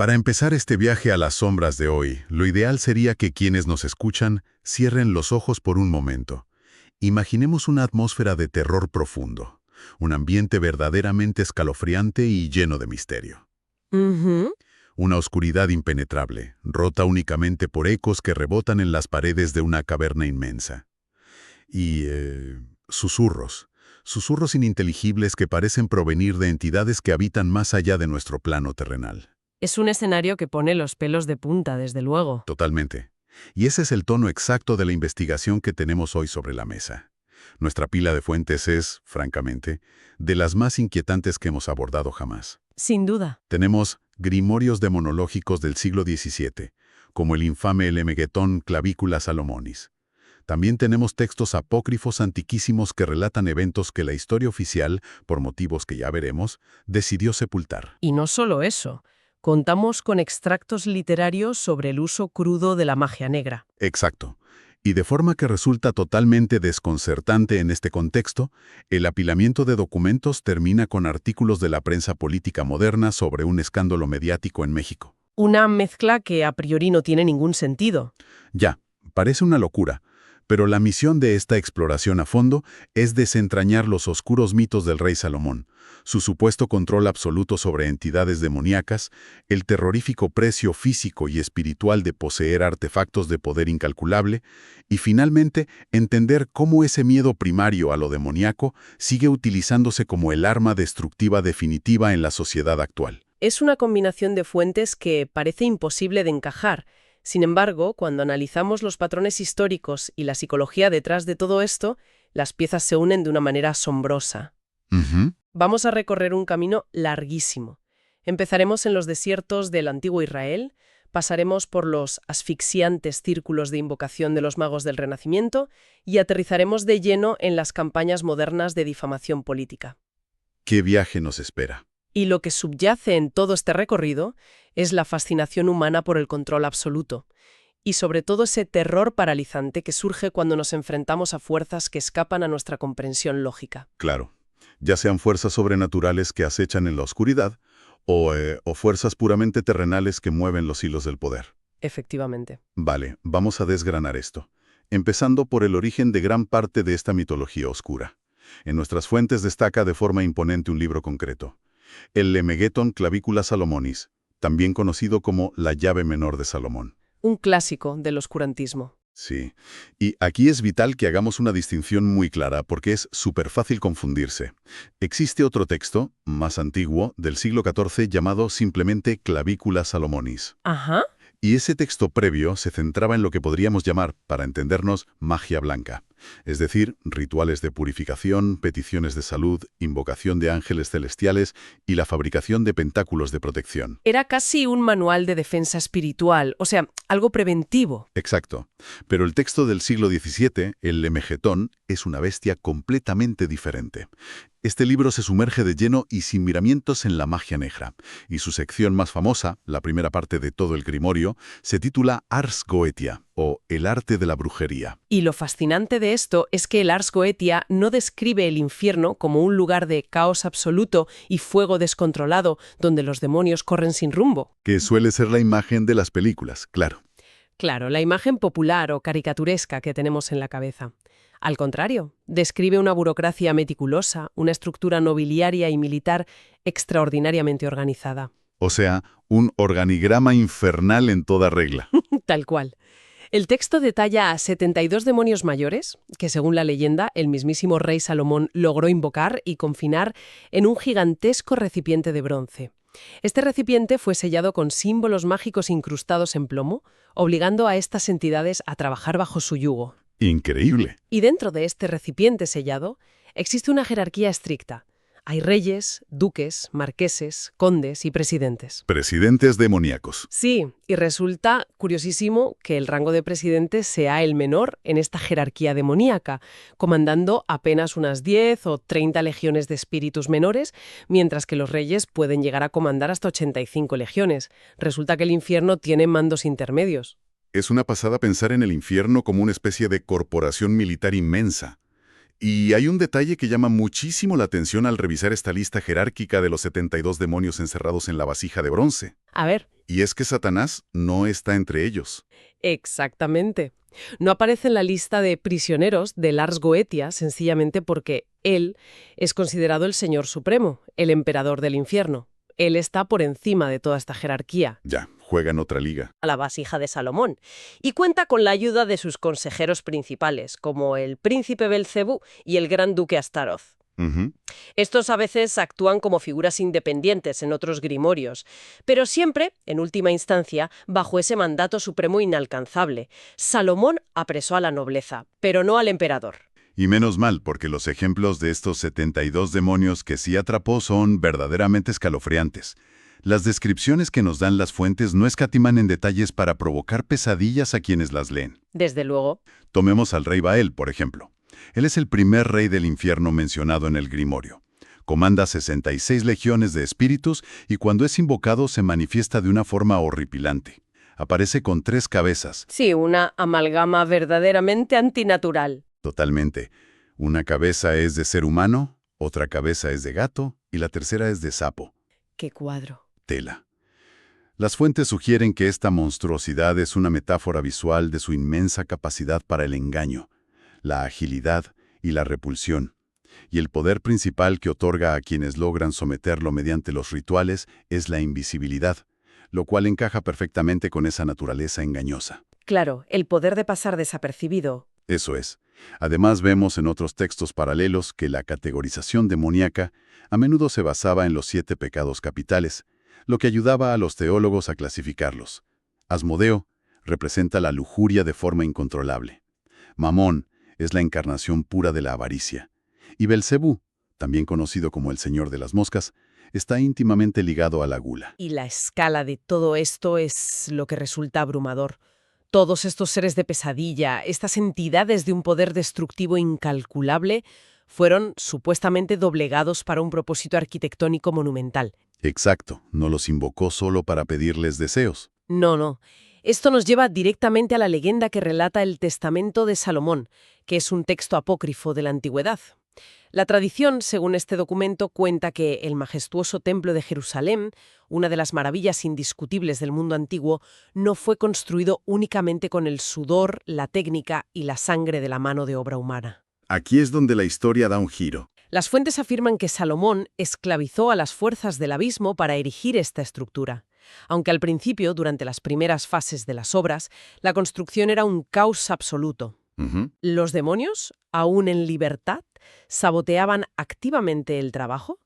Para empezar este viaje a las sombras de hoy, lo ideal sería que quienes nos escuchan cierren los ojos por un momento. Imaginemos una atmósfera de terror profundo, un ambiente verdaderamente escalofriante y lleno de misterio. Ujú. Una oscuridad impenetrable, rota únicamente por ecos que rebotan en las paredes de una caverna inmensa. Y susurros ininteligibles que parecen provenir de entidades que habitan más allá de nuestro plano terrenal. Es un escenario que pone los pelos de punta, desde luego. Totalmente. Y ese es el tono exacto de la investigación que tenemos hoy sobre la mesa. Nuestra pila de fuentes es, francamente, de las más inquietantes que hemos abordado jamás. Sin duda. Tenemos grimorios demonológicos del siglo XVII, como el infame El Emegetón Clavicula Salomonis. También tenemos textos apócrifos antiquísimos que relatan eventos que la historia oficial, por motivos que ya veremos, decidió sepultar. Y no solo eso. Contamos con extractos literarios sobre el uso crudo de la magia negra. Exacto. Y de forma que resulta totalmente desconcertante en este contexto, el apilamiento de documentos termina con artículos de la prensa política moderna sobre un escándalo mediático en México. Una mezcla que a priori no tiene ningún sentido. Ya, parece una locura, pero la misión de esta exploración a fondo es desentrañar los oscuros mitos del rey Salomón, su supuesto control absoluto sobre entidades demoníacas, el terrorífico precio físico y espiritual de poseer artefactos de poder incalculable, y finalmente entender cómo ese miedo primario a lo demoníaco sigue utilizándose como el arma destructiva definitiva en la sociedad actual. Es una combinación de fuentes que parece imposible de encajar. Sin embargo, cuando analizamos los patrones históricos y la psicología detrás de todo esto, las piezas se unen de una manera asombrosa. Ujú. Vamos a recorrer un camino larguísimo. Empezaremos en los desiertos del antiguo Israel, pasaremos por los asfixiantes círculos de invocación de los magos del Renacimiento y aterrizaremos de lleno en las campañas modernas de difamación política. ¿Qué viaje nos espera? Y lo que subyace en todo este recorrido es la fascinación humana por el control absoluto, y sobre todo ese terror paralizante que surge cuando nos enfrentamos a fuerzas que escapan a nuestra comprensión lógica. Claro, ya sean fuerzas sobrenaturales que acechan en la oscuridad o fuerzas puramente terrenales que mueven los hilos del poder. Efectivamente. Vale, vamos a desgranar esto, empezando por el origen de gran parte de esta mitología oscura. En nuestras fuentes destaca de forma imponente un libro concreto, el Emegetón Clavicula Salomonis, también conocido como la llave menor de Salomón. Un clásico del oscurantismo. Sí, y aquí es vital que hagamos una distinción muy clara porque es súper fácil confundirse. Existe otro texto, más antiguo, del siglo XIV llamado simplemente Clavicula Salomonis. Ajá. Y ese texto previo se centraba en lo que podríamos llamar, para entendernos, magia blanca. Es decir, rituales de purificación, peticiones de salud, invocación de ángeles celestiales y la fabricación de pentáculos de protección. Era casi un manual de defensa espiritual, o sea, algo preventivo. Exacto. Pero el texto del siglo XVII, el Emegetón, es una bestia completamente diferente. Este libro se sumerge de lleno y sin miramientos en la magia negra, y su sección más famosa, la primera parte de todo el grimorio, se titula Ars Goetia, o El arte de la brujería. Y lo fascinante de esto es que el Ars Goetia no describe el infierno como un lugar de caos absoluto y fuego descontrolado donde los demonios corren sin rumbo. Que suele ser la imagen de las películas, claro. Claro, la imagen popular o caricaturesca que tenemos en la cabeza. Al contrario, describe una burocracia meticulosa, una estructura nobiliaria y militar extraordinariamente organizada. O sea, un organigrama infernal en toda regla. Tal cual. El texto detalla a 72 demonios mayores, que según la leyenda, el mismísimo rey Salomón logró invocar y confinar en un gigantesco recipiente de bronce. Este recipiente fue sellado con símbolos mágicos incrustados en plomo, obligando a estas entidades a trabajar bajo su yugo. Increíble. Y dentro de este recipiente sellado existe una jerarquía estricta. Hay reyes, duques, marqueses, condes y presidentes. Presidentes demoníacos. Sí, y resulta curiosísimo que el rango de presidente sea el menor en esta jerarquía demoníaca, comandando apenas unas 10 o 30 legiones de espíritus menores, mientras que los reyes pueden llegar a comandar hasta 85 legiones. Resulta que el infierno tiene mandos intermedios. Es una pasada pensar en el infierno como una especie de corporación militar inmensa. Y hay un detalle que llama muchísimo la atención al revisar esta lista jerárquica de los 72 demonios encerrados en la vasija de bronce. A ver, Y es que Satanás no está entre ellos. exactamente. No aparece en la lista de prisioneros de Lars Goetia sencillamente porque él es considerado el Señor Supremo, el emperador del infierno. Él está por encima de toda esta jerarquía, Ya, juega en otra liga. A la vasija de Salomón, y cuenta con la ayuda de sus consejeros principales, como el príncipe Belcebú y el gran duque Astaroth. Ujú. Estos a veces actúan como figuras independientes en otros grimorios, pero siempre, en última instancia, bajo ese mandato supremo inalcanzable. Salomón apresó a la nobleza, pero no al emperador. Y menos mal, porque los ejemplos de estos 72 demonios que sí atrapó son verdaderamente escalofriantes. Las descripciones que nos dan las fuentes no escatiman en detalles para provocar pesadillas a quienes las leen. Desde luego. Tomemos al rey Bael, por ejemplo. Él es el primer rey del infierno mencionado en el Grimorio. Comanda 66 legiones de espíritus y cuando es invocado se manifiesta de una forma horripilante. Aparece con 3 cabezas. Sí, una amalgama verdaderamente antinatural. Totalmente. Una cabeza es de ser humano, otra cabeza es de gato y la tercera es de sapo. ¡Qué cuadro! Tela. Las fuentes sugieren que esta monstruosidad es una metáfora visual de su inmensa capacidad para el engaño, la agilidad y la repulsión. Y el poder principal que otorga a quienes logran someterlo mediante los rituales es la invisibilidad, lo cual encaja perfectamente con esa naturaleza engañosa. Claro, el poder de pasar desapercibido. Eso es. Además vemos en otros textos paralelos que la categorización demoníaca a menudo se basaba en los 7 pecados capitales, lo que ayudaba a los teólogos a clasificarlos. Asmodeo representa la lujuria de forma incontrolable. Mamón es la encarnación pura de la avaricia. Y Belcebú, también conocido como el señor de las moscas, está íntimamente ligado a la gula. y la escala de todo esto es lo que resulta abrumador. Todos estos seres de pesadilla, estas entidades de un poder destructivo incalculable, fueron supuestamente doblegados para un propósito arquitectónico monumental. Exacto, no los invocó solo para pedirles deseos. No, no. Esto nos lleva directamente a la leyenda que relata el Testamento de Salomón, que es un texto apócrifo de la Antigüedad. La tradición, según este documento, cuenta que el majestuoso templo de Jerusalén, una de las maravillas indiscutibles del mundo antiguo, no fue construido únicamente con el sudor, la técnica y la sangre de la mano de obra humana. Aquí es donde la historia da un giro. Las fuentes afirman que Salomón esclavizó a las fuerzas del abismo para erigir esta estructura. Aunque al principio, durante las primeras fases de las obras, la construcción era un caos absoluto. Ujú. Los demonios, aún en libertad, saboteaban activamente el trabajo,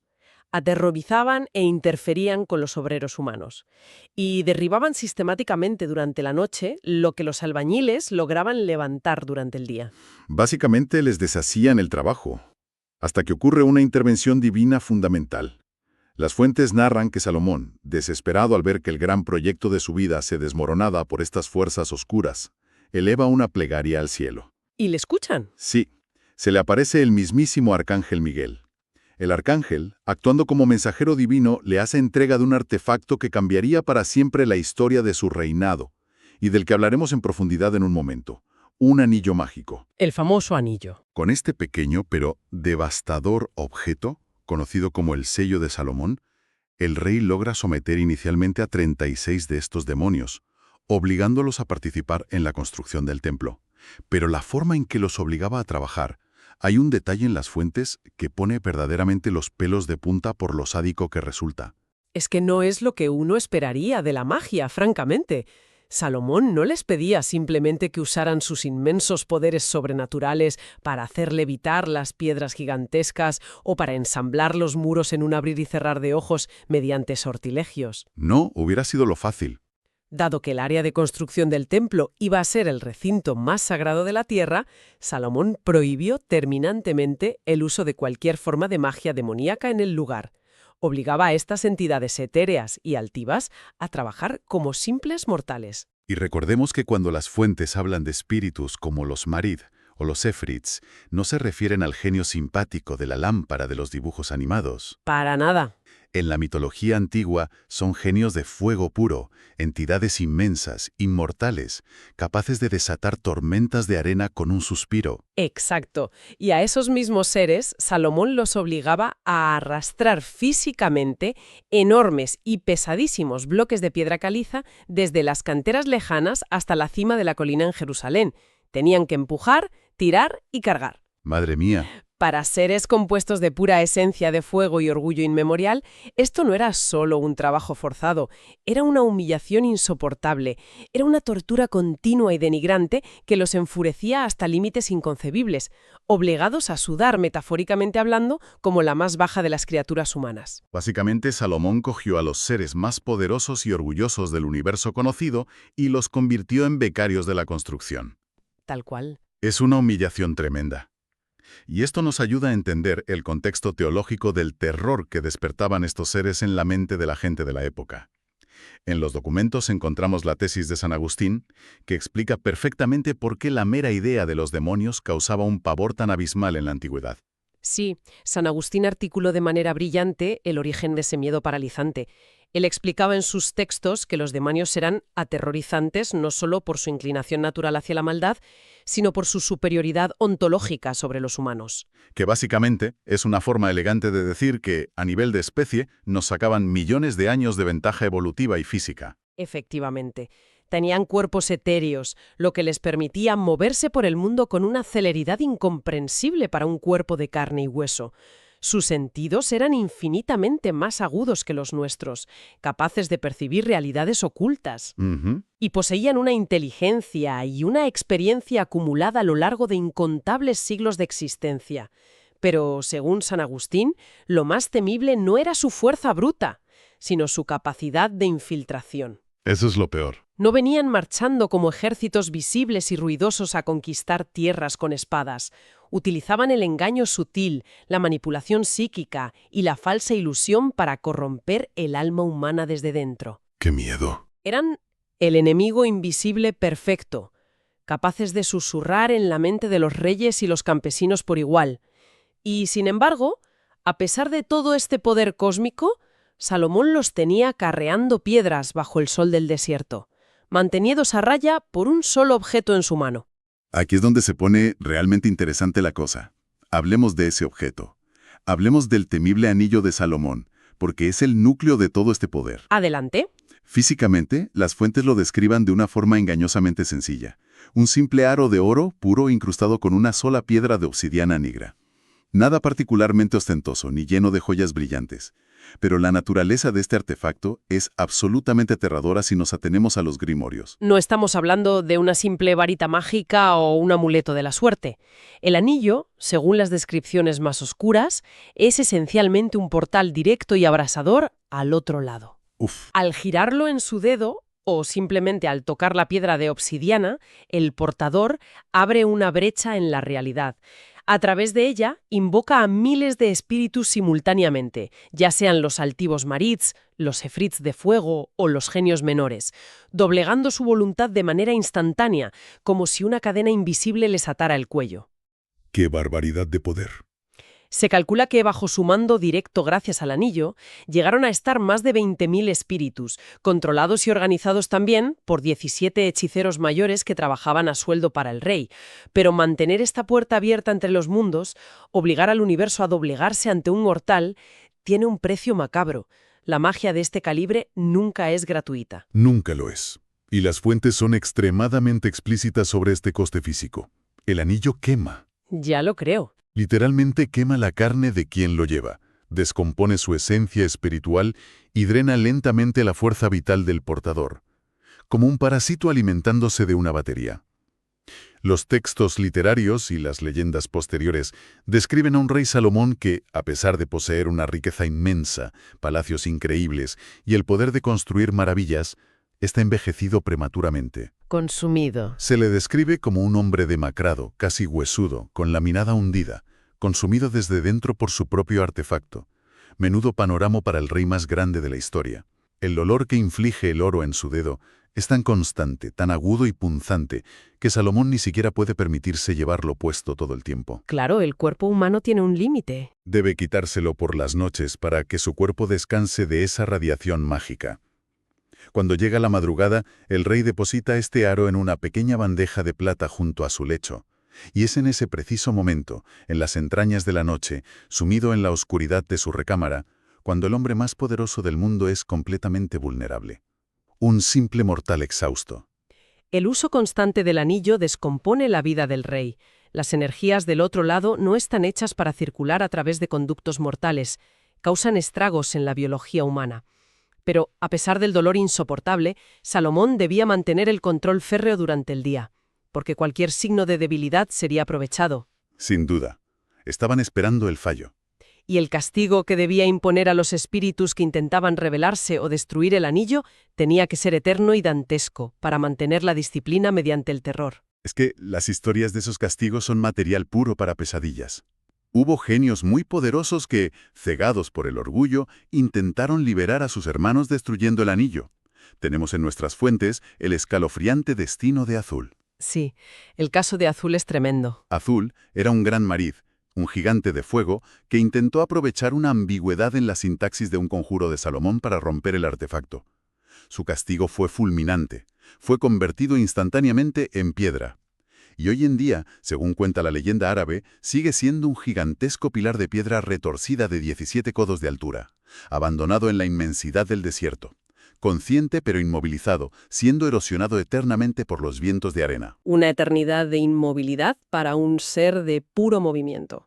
aterrorizaban e interferían con los obreros humanos, y derribaban sistemáticamente durante la noche lo que los albañiles lograban levantar durante el día. Básicamente les deshacían el trabajo, hasta que ocurre una intervención divina fundamental. Las fuentes narran que Salomón, desesperado al ver que el gran proyecto de su vida se desmoronaba por estas fuerzas oscuras, eleva una plegaria al cielo. ¿Y le escuchan? Sí, se le aparece el mismísimo arcángel Miguel. El arcángel, actuando como mensajero divino, le hace entrega de un artefacto que cambiaría para siempre la historia de su reinado, y del que hablaremos en profundidad en un momento. Un anillo mágico. El famoso anillo. Con este pequeño pero devastador objeto, conocido como el sello de Salomón, el rey logra someter inicialmente a 36 de estos demonios, obligándolos a participar en la construcción del templo. Pero la forma en que los obligaba a trabajar, hay un detalle en las fuentes que pone verdaderamente los pelos de punta por lo sádico que resulta. Es que no es lo que uno esperaría de la magia, francamente. Salomón no les pedía simplemente que usaran sus inmensos poderes sobrenaturales para hacer levitar las piedras gigantescas o para ensamblar los muros en un abrir y cerrar de ojos mediante sortilegios. No, hubiera sido lo fácil. Dado que el área de construcción del templo iba a ser el recinto más sagrado de la tierra, Salomón prohibió terminantemente el uso de cualquier forma de magia demoníaca en el lugar. Obligaba a estas entidades etéreas y altivas a trabajar como simples mortales. Y recordemos que cuando las fuentes hablan de espíritus como los Marid o los Efrits, no se refieren al genio simpático de la lámpara de los dibujos animados. Para nada. En la mitología antigua son genios de fuego puro, entidades inmensas, inmortales, capaces de desatar tormentas de arena con un suspiro. Exacto. Y a esos mismos seres, Salomón los obligaba a arrastrar físicamente enormes y pesadísimos bloques de piedra caliza desde las canteras lejanas hasta la cima de la colina en Jerusalén. Tenían que empujar, tirar y cargar. Madre mía. Para seres compuestos de pura esencia de fuego y orgullo inmemorial, esto no era solo un trabajo forzado, era una humillación insoportable, era una tortura continua y denigrante que los enfurecía hasta límites inconcebibles, obligados a sudar, metafóricamente hablando, como la más baja de las criaturas humanas. Básicamente, Salomón cogió a los seres más poderosos y orgullosos del universo conocido y los convirtió en becarios de la construcción. Tal cual. Es una humillación tremenda. Y esto nos ayuda a entender el contexto teológico del terror que despertaban estos seres en la mente de la gente de la época. En los documentos encontramos la tesis de San Agustín, que explica perfectamente por qué la mera idea de los demonios causaba un pavor tan abismal en la antigüedad. Sí, San Agustín articuló de manera brillante el origen de ese miedo paralizante. Él explicaba en sus textos que los demonios eran aterrorizantes no solo por su inclinación natural hacia la maldad, sino por su superioridad ontológica sobre los humanos. Que básicamente es una forma elegante de decir que, a nivel de especie, nos sacaban millones de años de ventaja evolutiva y física. Efectivamente. Tenían cuerpos etéreos, lo que les permitía moverse por el mundo con una celeridad incomprensible para un cuerpo de carne y hueso. Sus sentidos eran infinitamente más agudos que los nuestros, capaces de percibir realidades ocultas. Y poseían una inteligencia y una experiencia acumulada a lo largo de incontables siglos de existencia. Pero, según San Agustín, lo más temible no era su fuerza bruta, sino su capacidad de infiltración. Eso es lo peor. No venían marchando como ejércitos visibles y ruidosos a conquistar tierras con espadas. Utilizaban el engaño sutil, la manipulación psíquica y la falsa ilusión para corromper el alma humana desde dentro. ¡Qué miedo! Eran el enemigo invisible perfecto, capaces de susurrar en la mente de los reyes y los campesinos por igual. Y, sin embargo, a pesar de todo este poder cósmico, Salomón los tenía carreando piedras bajo el sol del desierto, mantenidos a raya por un solo objeto en su mano. Aquí es donde se pone realmente interesante la cosa. Hablemos de ese objeto. Hablemos del temible anillo de Salomón, porque es el núcleo de todo este poder. Adelante. Físicamente, las fuentes lo describan de una forma engañosamente sencilla. Un simple aro de oro puro incrustado con una sola piedra de obsidiana negra. Nada particularmente ostentoso, ni lleno de joyas brillantes. Pero la naturaleza de este artefacto es absolutamente aterradora si nos atenemos a los grimorios. No estamos hablando de una simple varita mágica o un amuleto de la suerte. El anillo, según las descripciones más oscuras, es esencialmente un portal directo y abrasador al otro lado. Uf. Al girarlo en su dedo, o simplemente al tocar la piedra de obsidiana, el portador abre una brecha en la realidad. A través de ella, invoca a miles de espíritus simultáneamente, ya sean los altivos marits, los efrits de fuego o los genios menores, doblegando su voluntad de manera instantánea, como si una cadena invisible les atara el cuello. ¡Qué barbaridad de poder! Se calcula que bajo su mando directo gracias al anillo, llegaron a estar más de 20.000 espíritus, controlados y organizados también por 17 hechiceros mayores que trabajaban a sueldo para el rey. Pero mantener esta puerta abierta entre los mundos, obligar al universo a doblegarse ante un mortal, tiene un precio macabro. La magia de este calibre nunca es gratuita. Nunca lo es. Y las fuentes son extremadamente explícitas sobre este coste físico. El anillo quema. Ya lo creo. Literalmente quema la carne de quien lo lleva, descompone su esencia espiritual y drena lentamente la fuerza vital del portador, como un parásito alimentándose de una batería. Los textos literarios y las leyendas posteriores describen a un rey Salomón que, a pesar de poseer una riqueza inmensa, palacios increíbles y el poder de construir maravillas, está envejecido prematuramente. Consumido. Se le describe como un hombre demacrado, casi huesudo, con la mirada hundida, consumido desde dentro por su propio artefacto. Menudo panorama para el rey más grande de la historia. El dolor que inflige el oro en su dedo Es tan constante, tan agudo y punzante, que Salomón ni siquiera puede permitirse llevarlo puesto todo el tiempo. Claro, el cuerpo humano tiene un límite. Debe quitárselo por las noches para que su cuerpo descanse de esa radiación mágica. Cuando llega la madrugada, el rey deposita este aro en una pequeña bandeja de plata junto a su lecho. Y es en ese preciso momento, en las entrañas de la noche, sumido en la oscuridad de su recámara, cuando el hombre más poderoso del mundo es completamente vulnerable. Un simple mortal exhausto. El uso constante del anillo descompone la vida del rey. Las energías del otro lado no están hechas para circular a través de conductos mortales, causan estragos en la biología humana. Pero, a pesar del dolor insoportable, Salomón debía mantener el control férreo durante el día, porque cualquier signo de debilidad sería aprovechado. Sin duda. Estaban esperando el fallo. Y el castigo que debía imponer a los espíritus que intentaban rebelarse o destruir el anillo tenía que ser eterno y dantesco, para mantener la disciplina mediante el terror. Es que las historias de esos castigos son material puro para pesadillas. Hubo genios muy poderosos que, cegados por el orgullo, intentaron liberar a sus hermanos destruyendo el anillo. Tenemos en nuestras fuentes el escalofriante destino de Azul. Sí, el caso de Azul es tremendo. Azul era un gran marid, un gigante de fuego que intentó aprovechar una ambigüedad en la sintaxis de un conjuro de Salomón para romper el artefacto. Su castigo fue fulminante. Fue convertido instantáneamente en piedra. Y hoy en día, según cuenta la leyenda árabe, sigue siendo un gigantesco pilar de piedra retorcida de 17 codos de altura, abandonado en la inmensidad del desierto. Consciente pero inmovilizado, siendo erosionado eternamente por los vientos de arena. Una eternidad de inmovilidad para un ser de puro movimiento.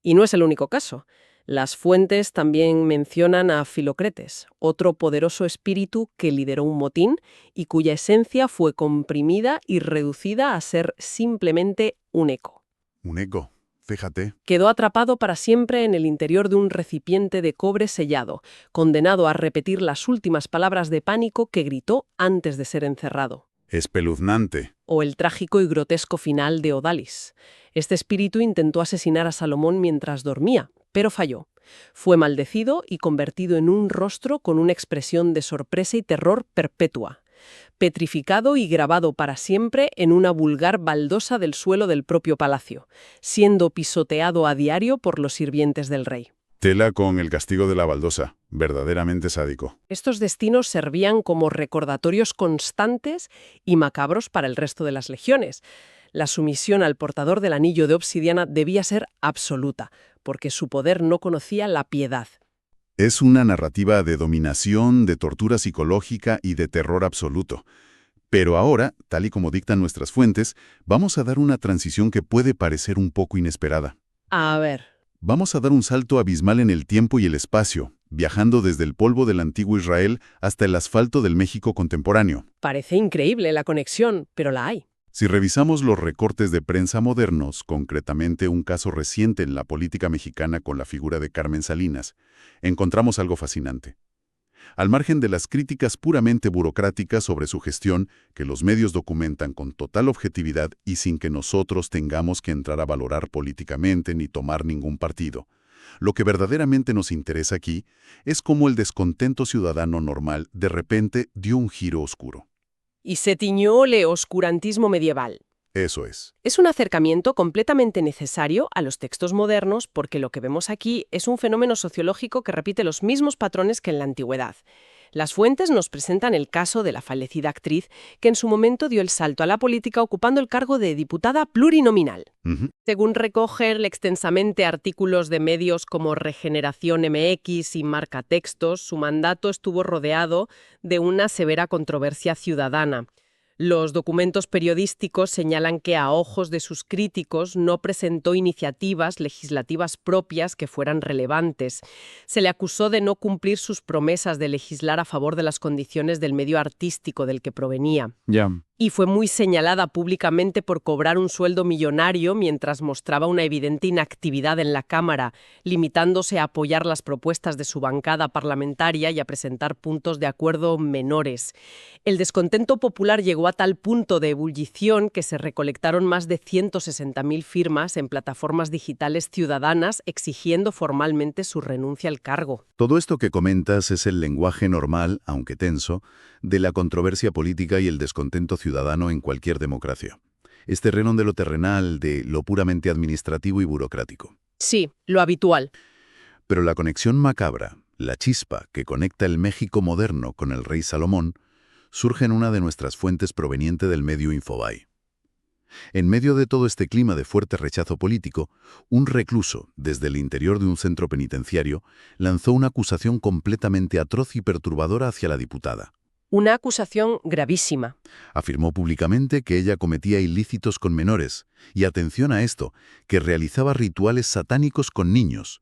Y no es el único caso. Las fuentes también mencionan a Filocretes, otro poderoso espíritu que lideró un motín y cuya esencia fue comprimida y reducida a ser simplemente un eco. Un eco, fíjate. Quedó atrapado para siempre en el interior de un recipiente de cobre sellado, condenado a repetir las últimas palabras de pánico que gritó antes de ser encerrado. Espeluznante. O el trágico y grotesco final de Odalis. Este espíritu intentó asesinar a Salomón mientras dormía, pero falló. Fue maldecido y convertido en un rostro con una expresión de sorpresa y terror perpetua. Petrificado y grabado para siempre en una vulgar baldosa del suelo del propio palacio, siendo pisoteado a diario por los sirvientes del rey. Tela con el castigo de la baldosa, verdaderamente sádico. Estos destinos servían como recordatorios constantes y macabros para el resto de las legiones. La sumisión al portador del anillo de obsidiana debía ser absoluta, porque su poder no conocía la piedad. Es una narrativa de dominación, de tortura psicológica y de terror absoluto. Pero ahora, tal y como dictan nuestras fuentes, vamos a dar una transición que puede parecer un poco inesperada. A ver. Vamos a dar un salto abismal en el tiempo y el espacio, viajando desde el polvo del antiguo Israel hasta el asfalto del México contemporáneo. Parece increíble la conexión, pero la hay. Si revisamos los recortes de prensa modernos, concretamente un caso reciente en la política mexicana con la figura de Carmen Salinas, encontramos algo fascinante. Al margen de las críticas puramente burocráticas sobre su gestión, que los medios documentan con total objetividad y sin que nosotros tengamos que entrar a valorar políticamente ni tomar ningún partido, lo que verdaderamente nos interesa aquí es cómo el descontento ciudadano normal de repente dio un giro oscuro. Y se tiñó el oscurantismo medieval. Eso es. Es un acercamiento completamente necesario a los textos modernos porque lo que vemos aquí es un fenómeno sociológico que repite los mismos patrones que en la antigüedad. Las fuentes nos presentan el caso de la fallecida actriz que en su momento dio el salto a la política ocupando el cargo de diputada plurinominal. Según recogen extensamente artículos de medios como Regeneración MX y Marcatextos, su mandato estuvo rodeado de una severa controversia ciudadana. Los documentos periodísticos señalan que a ojos de sus críticos no presentó iniciativas legislativas propias que fueran relevantes. Se le acusó de no cumplir sus promesas de legislar a favor de las condiciones del medio artístico del que provenía. Y fue muy señalada públicamente por cobrar un sueldo millonario mientras mostraba una evidente inactividad en la Cámara, limitándose a apoyar las propuestas de su bancada parlamentaria y a presentar puntos de acuerdo menores. El descontento popular llegó a tal punto de ebullición que se recolectaron más de 160.000 firmas en plataformas digitales ciudadanas exigiendo formalmente su renuncia al cargo. Todo esto que comentas es el lenguaje normal, aunque tenso, de la controversia política y el descontento ciudadano en cualquier democracia. Es terreno de lo terrenal, de lo puramente administrativo y burocrático. Sí, lo habitual. Pero la conexión macabra, la chispa que conecta el México moderno con el rey Salomón, surge en una de nuestras fuentes proveniente del medio Infobae. En medio de todo este clima de fuerte rechazo político, un recluso, desde el interior de un centro penitenciario, lanzó una acusación completamente atroz y perturbadora hacia la diputada. Una acusación gravísima. Afirmó públicamente que ella cometía ilícitos con menores, y atención a esto, que realizaba rituales satánicos con niños.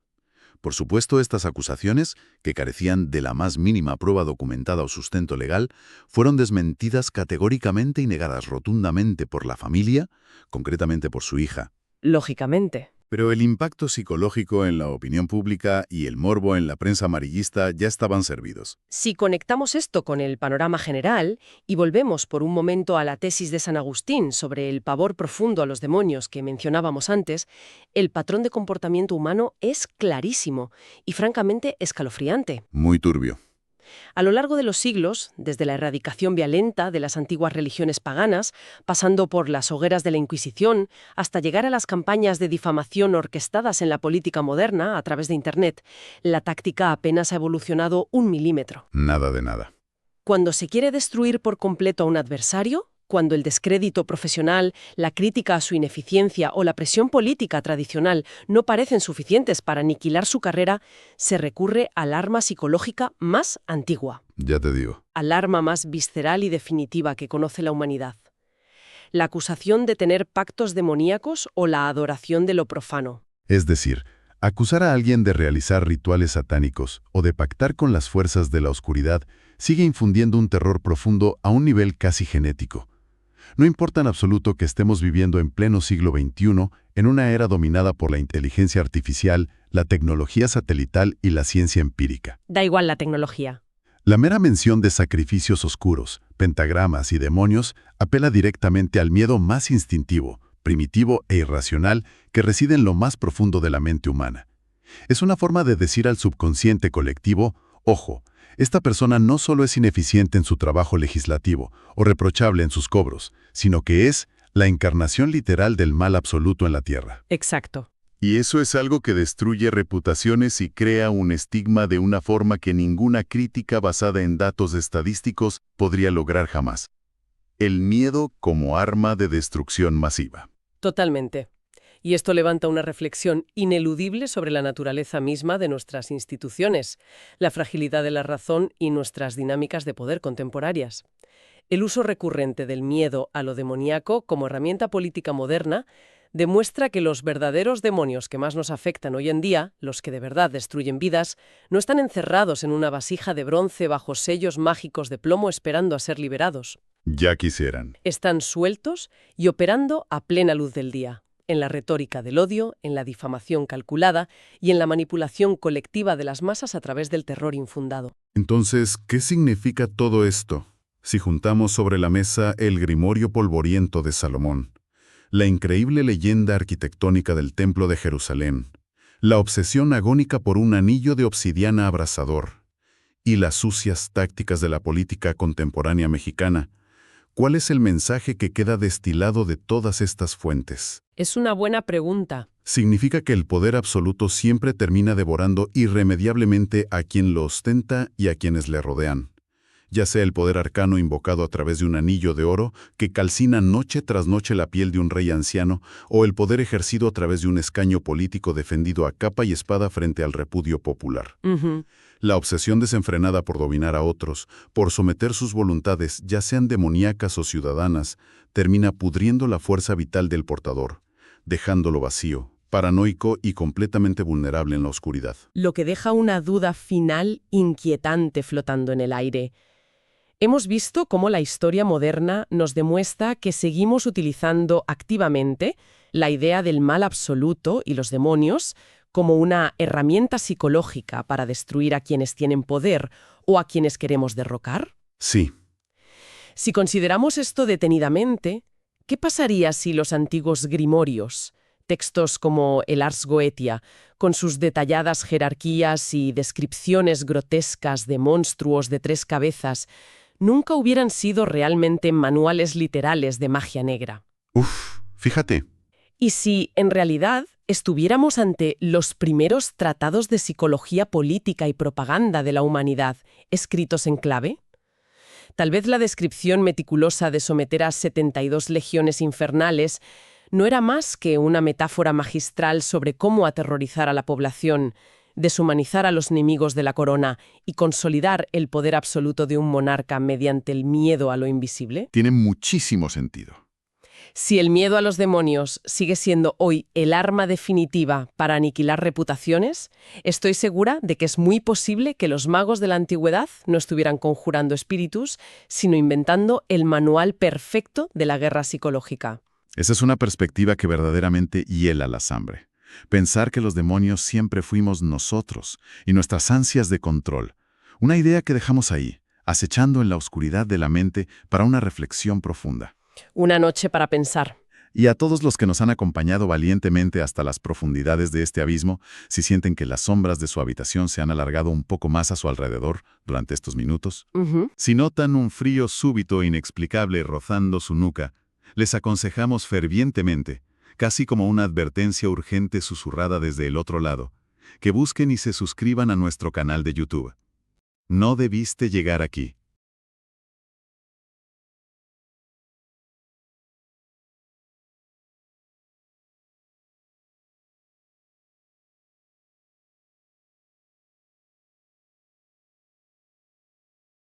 Por supuesto, estas acusaciones, que carecían de la más mínima prueba documentada o sustento legal, fueron desmentidas categóricamente y negadas rotundamente por la familia, concretamente por su hija. Lógicamente. Pero el impacto psicológico en la opinión pública y el morbo en la prensa amarillista ya estaban servidos. Si conectamos esto con el panorama general y volvemos por un momento a la tesis de San Agustín sobre el pavor profundo a los demonios que mencionábamos antes, el patrón de comportamiento humano es clarísimo y francamente escalofriante. Muy turbio. A lo largo de los siglos, desde la erradicación violenta de las antiguas religiones paganas, pasando por las hogueras de la Inquisición, hasta llegar a las campañas de difamación orquestadas en la política moderna a través de Internet, la táctica apenas ha evolucionado 1 milímetro. Nada de nada. Cuando se quiere destruir por completo a un adversario, cuando el descrédito profesional, la crítica a su ineficiencia o la presión política tradicional no parecen suficientes para aniquilar su carrera, se recurre al arma psicológica más antigua. Ya te digo. Al arma más visceral y definitiva que conoce la humanidad. La acusación de tener pactos demoníacos o la adoración de lo profano. Es decir, acusar a alguien de realizar rituales satánicos o de pactar con las fuerzas de la oscuridad sigue infundiendo un terror profundo a un nivel casi genético. No importa en absoluto que estemos viviendo en pleno siglo XXI, en una era dominada por la inteligencia artificial, la tecnología satelital y la ciencia empírica. Da igual la tecnología. La mera mención de sacrificios oscuros, pentagramas y demonios apela directamente al miedo más instintivo, primitivo e irracional que reside en lo más profundo de la mente humana. Es una forma de decir al subconsciente colectivo, ojo, esta persona no solo es ineficiente en su trabajo legislativo o reprochable en sus cobros, sino que es la encarnación literal del mal absoluto en la Tierra. Exacto. Y eso es algo que destruye reputaciones y crea un estigma de una forma que ninguna crítica basada en datos estadísticos podría lograr jamás. El miedo como arma de destrucción masiva. Totalmente. Y esto levanta una reflexión ineludible sobre la naturaleza misma de nuestras instituciones, la fragilidad de la razón y nuestras dinámicas de poder contemporáneas. El uso recurrente del miedo a lo demoníaco como herramienta política moderna demuestra que los verdaderos demonios que más nos afectan hoy en día, los que de verdad destruyen vidas, no están encerrados en una vasija de bronce bajo sellos mágicos de plomo esperando a ser liberados. Ya quisieran. Están sueltos y operando a plena luz del día. En la retórica del odio, en la difamación calculada y en la manipulación colectiva de las masas a través del terror infundado. Entonces, ¿qué significa todo esto? Si juntamos sobre la mesa el grimorio polvoriento de Salomón, la increíble leyenda arquitectónica del Templo de Jerusalén, la obsesión agónica por un anillo de obsidiana abrasador y las sucias tácticas de la política contemporánea mexicana, ¿cuál es el mensaje que queda destilado de todas estas fuentes? Es una buena pregunta. Significa que el poder absoluto siempre termina devorando irremediablemente a quien lo ostenta y a quienes le rodean. Ya sea el poder arcano invocado a través de un anillo de oro que calcina noche tras noche la piel de un rey anciano, o el poder ejercido a través de un escaño político defendido a capa y espada frente al repudio popular. La obsesión desenfrenada por dominar a otros, por someter sus voluntades, ya sean demoníacas o ciudadanas, termina pudriendo la fuerza vital del portador, dejándolo vacío, paranoico y completamente vulnerable en la oscuridad. Lo que deja una duda final inquietante flotando en el aire. Hemos visto cómo la historia moderna nos demuestra que seguimos utilizando activamente la idea del mal absoluto y los demonios como una herramienta psicológica para destruir a quienes tienen poder o a quienes queremos derrocar. Sí. Si consideramos esto detenidamente, ¿qué pasaría si los antiguos grimorios, textos como el Ars Goetia, con sus detalladas jerarquías y descripciones grotescas de monstruos de 3 cabezas, nunca hubieran sido realmente manuales literales de magia negra? Fíjate. Y si, en realidad, estuviéramos ante los primeros tratados de psicología política y propaganda de la humanidad, escritos en clave, tal vez la descripción meticulosa de someter a 72 legiones infernales no era más que una metáfora magistral sobre cómo aterrorizar a la población, deshumanizar a los enemigos de la corona y consolidar el poder absoluto de un monarca mediante el miedo a lo invisible. Tiene muchísimo sentido. Si el miedo a los demonios sigue siendo hoy el arma definitiva para aniquilar reputaciones, estoy segura de que es muy posible que los magos de la antigüedad no estuvieran conjurando espíritus, sino inventando el manual perfecto de la guerra psicológica. Esa es una perspectiva que verdaderamente hiela la sangre. Pensar que los demonios siempre fuimos nosotros y nuestras ansias de control. Una idea que dejamos ahí, acechando en la oscuridad de la mente para una reflexión profunda. Una noche para pensar. Y a todos los que nos han acompañado valientemente hasta las profundidades de este abismo, si sienten que las sombras de su habitación se han alargado un poco más a su alrededor durante estos minutos, si notan un frío súbito e inexplicable rozando su nuca, les aconsejamos fervientemente, casi como una advertencia urgente susurrada desde el otro lado, que busquen y se suscriban a nuestro canal de YouTube. No debiste llegar aquí.